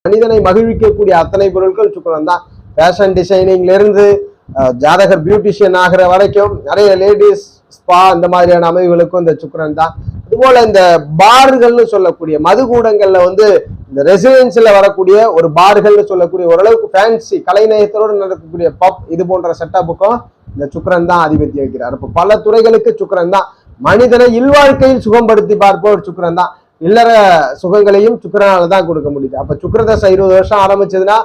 மனிதனை மகிழ்விக்கக்கூடிய அத்தனை பொருட்கள் சுக்கிரன் தான். ஃபேஷன் டிசைனிங்ல இருந்து ஜாதகர் பியூட்டிஷியன் ஆகிற வரைக்கும் நிறைய லேடிஸ் ஸ்பா இந்த மாதிரியான அமைவுகளுக்கும் இந்த சுக்கிரன் தான். அதுபோல இந்த பார்கள்னு சொல்லக்கூடிய மதுகூடங்கள்ல இந்த ரெசிடென்சில வரக்கூடிய ஒரு பார்கள்னு சொல்லக்கூடிய ஓரளவுக்கு ஃபேன்சி கலைநயத்தோடு நடக்கக்கூடிய பப் இது போன்ற செட்டப்புக்கும் இந்த சுக்கிரன் தான் அதிபதி வைக்கிறார். அப்ப பல துறைகளுக்கு சுக்கிரன் தான். மனிதனை இல்வாழ்க்கையில் சுகம்படுத்தி பார்ப்போர் சுக்கிரன் தான். இல்லற சுகங்களையும் சுக்கிரனால தான் கொடுக்க முடியுது. அப்ப சுக்கிரதசை 20 வருஷம் ஆரம்பிச்சதுன்னா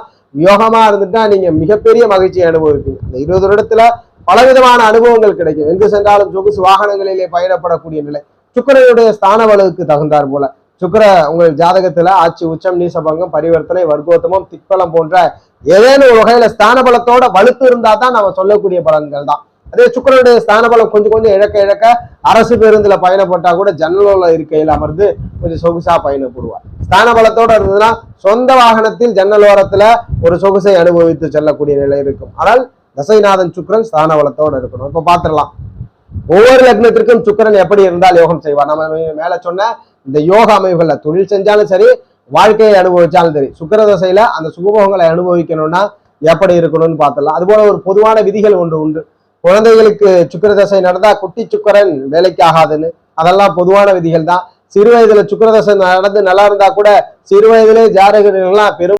யோகமா இருந்துட்டா நீங்க மிகப்பெரிய மகிழ்ச்சியை அனுபவிப்பீங்க. இந்த 20 வருடத்துல பலவிதமான அனுபவங்கள் கிடைக்கும். எங்கு சென்றாலும் சொகுசு வாகனங்களிலே பயணப்படக்கூடிய நிலை சுக்கிரனுடைய ஸ்தான வலுவுக்கு தகுந்தார் போல. சுக்கிர உங்கள் ஜாதகத்துல ஆட்சி, உச்சம், நீசபங்கம், பரிவர்த்தனை, வர்க்கோத்தமம், திக்பலம் போன்ற ஏதேனும் ஒரு வகையில ஸ்தான பலத்தோட வலுத்து இருந்தா தான் நம்ம சொல்லக்கூடிய பலன்கள் தான். அதே சுக்கிரனுடைய ஸ்தான பலம் கொஞ்சம் கொஞ்சம் இழக்க அரசு பேருந்துல பயணப்பட்டா கூட ஜன்னலோல இருக்கையில் அமர்ந்து கொஞ்சம் சொகுசா பயணப்படுவார். ஸ்தான பலத்தோட இருந்ததுன்னா சொந்த வாகனத்தில் ஜன்னலோரத்துல ஒரு சொகுசை அனுபவித்து செல்லக்கூடிய நிலை இருக்கும். ஆனால் தசைநாதன் சுக்கிரன் ஸ்தான பலத்தோட இருக்கணும். இப்ப பாத்திரலாம் ஒவ்வொரு லக்னத்திற்கும் சுக்கிரன் எப்படி இருந்தால் யோகம் செய்வார். நம்ம மேல சொன்ன இந்த யோக அமைவுகள்ல தொழில் செஞ்சாலும் சரி, வாழ்க்கையை அனுபவிச்சாலும் சரி, சுக்கிர தசையில அந்த சுகபோகங்களை அனுபவிக்கணும்னா எப்படி இருக்கணும்னு பார்த்துடலாம். அதுபோல ஒரு பொதுவான விதிகள் உண்டு. குழந்தைகளுக்கு சுக்கிர தசை நடந்தா குட்டி சுக்கிரன் வேலைக்கு ஆகாதுன்னு, அதெல்லாம் பொதுவான விதிகள் தான். சிறு வயதுல சுக்கிர தசை நடந்து நல்லா இருந்தா கூட சிறு வயதிலே ஜாதகர்கள்லாம் பெரும்